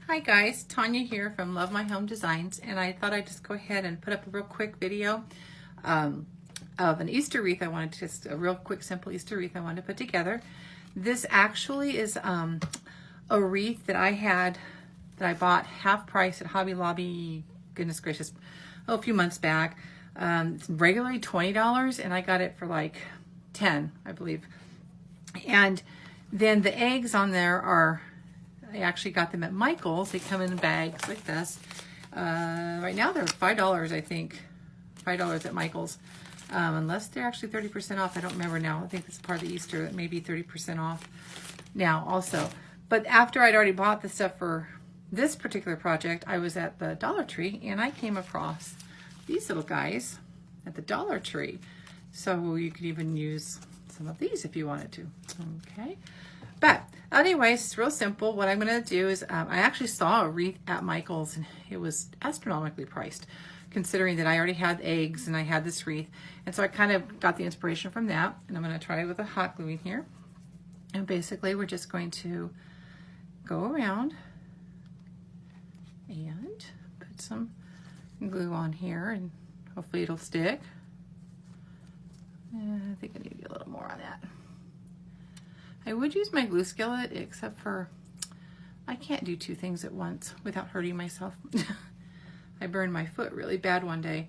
Hi guys, Tanya here from Love My Home Designs, and I thought I'd just go ahead and put up a real quick video of an Easter wreath. I wanted to just a real quick simple Easter wreath I wanted to put together. This actually is a wreath that I bought half price at Hobby Lobby, goodness gracious, a few months back. It's regularly $20 and I got it for like 10, I believe. And then the eggs on there are, I actually got them at Michael's. They come in bags like this. Right now they're $5, I think. $5 at Michael's. Unless they're actually 30% off. I don't remember now. I think it's part of the Easter. It may be 30% off now also. But after I'd already bought the stuff for this particular project, I was at the Dollar Tree and I came across these little guys at the Dollar Tree. So you could even use some of these if you wanted to. Okay. But anyways, it's real simple. What I'm going to do is I actually saw a wreath at Michael's and it was astronomically priced, considering that I already had eggs and I had this wreath. And so I kind of got the inspiration from that. And I'm going to try it with a hot glue in here. And basically we're just going to go around and put some glue on here and hopefully it'll stick. I think I need to get a little more on that. I would use my glue skillet, except for I can't do two things at once without hurting myself. I burned my foot really bad one day.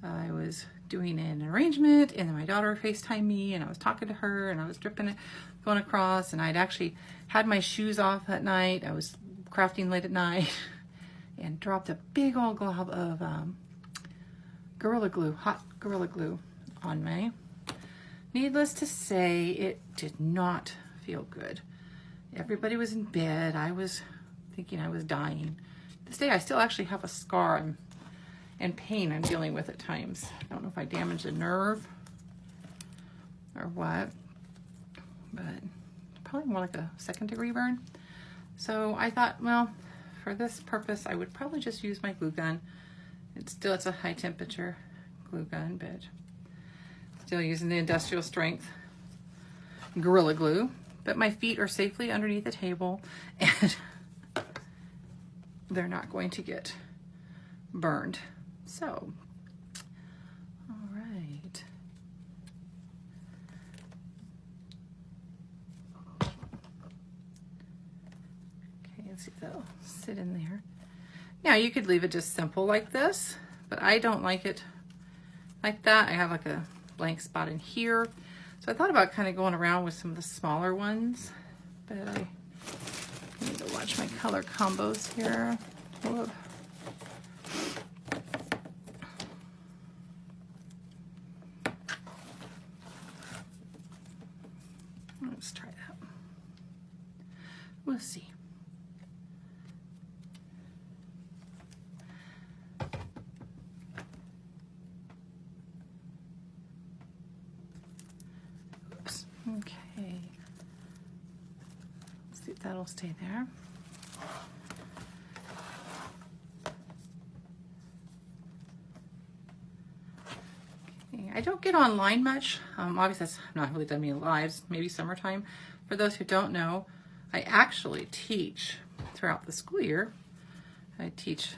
I was doing an arrangement and then my daughter FaceTimed me and I was talking to her and I was dripping it, going across, and I'd actually had my shoes off that night. I was crafting late at night and dropped a big old glob of Gorilla Glue, hot Gorilla Glue on me. Needless to say, it did not feel good. Everybody was in bed. I was thinking I was dying. This day I still actually have a scar and pain I'm dealing with at times. I don't know if I damaged a nerve or what, but probably more like a second-degree burn. So I thought, well, for this purpose I would probably just use my glue gun. It's a high temperature glue gun, but still using the industrial strength Gorilla Glue. But my feet are safely underneath the table and they're not going to get burned. So, all right. Okay, let's see if that'll sit in there. Now you could leave it just simple like this, but I don't like it like that. I have like a blank spot in here. So I thought about kind of going around with some of the smaller ones, but I need to watch my color combos here. Whoa. Let's try that. We'll see. Okay, let's see if that'll stay there. Okay, I don't get online much. Obviously, I've not really done any lives, maybe summertime. For those who don't know, I actually teach throughout the school year. I teach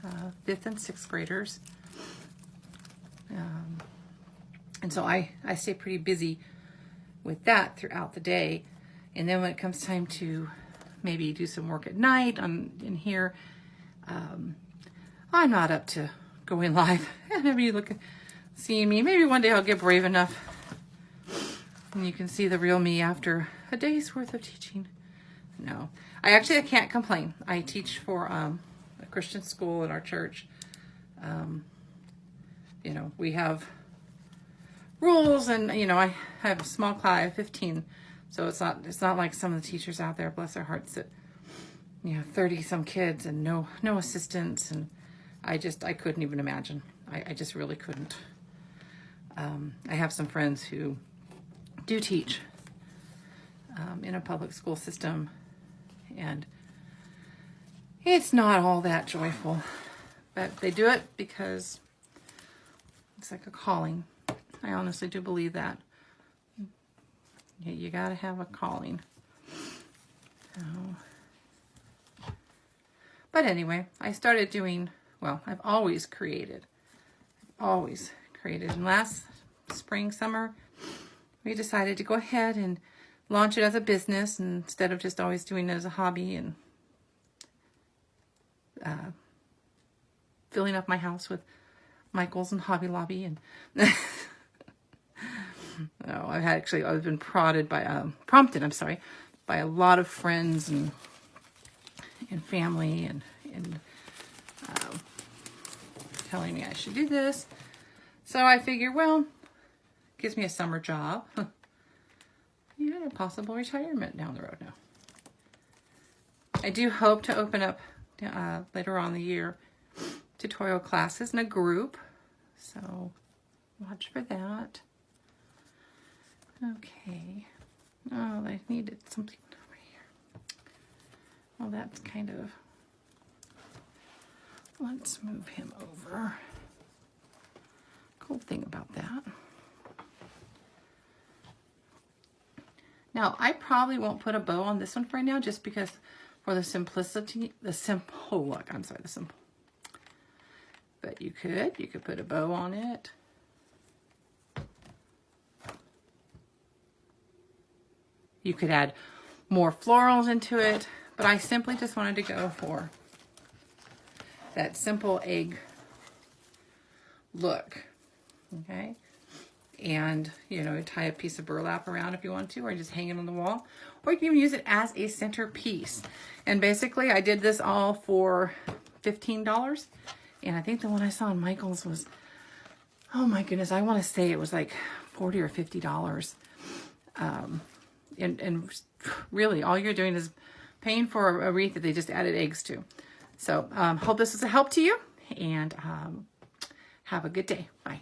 5th and 6th graders. And so I stay pretty busy with that throughout the day. And then when it comes time to maybe do some work at night, I'm in here. I'm not up to going live. Maybe seeing me. Maybe one day I'll get brave enough and you can see the real me after a day's worth of teaching. No, I can't complain. I teach for a Christian school at our church. You know, we have rules, and you know, I have a small class, I have 15, so it's not like some of the teachers out there, bless their hearts, that 30 some kids and no assistants, and I couldn't even imagine. I just really couldn't. I have some friends who do teach in a public school system, and it's not all that joyful, but they do it because it's like a calling. I honestly do believe that. You gotta have a calling. So, But anyway, I started doing, well, I've always created. And last spring, summer, we decided to go ahead and launch it as a business instead of just always doing it as a hobby and filling up my house with Michaels and Hobby Lobby. And no, I've been prompted by a lot of friends and family and telling me I should do this. So I figured, well, gives me a summer job. Yeah, a possible retirement down the road now. I do hope to open up later on in the year tutorial classes in a group. So watch for that. Okay. Oh, I needed something over here. Well, that's kind of... Let's move him over. Cool thing about that. Now, I probably won't put a bow on this one for right now, just because for the simplicity, the simple look. I'm sorry, the simple. But you could put a bow on it. You could add more florals into it, but I simply just wanted to go for that simple egg look, okay? And, you know, tie a piece of burlap around if you want to, or just hang it on the wall, or you can even use it as a centerpiece. And basically, I did this all for $15, and I think the one I saw in Michael's was, oh my goodness, I want to say it was like $40 or $50. And really, all you're doing is paying for a wreath that they just added eggs to. So, hope this was a help to you, and have a good day. Bye.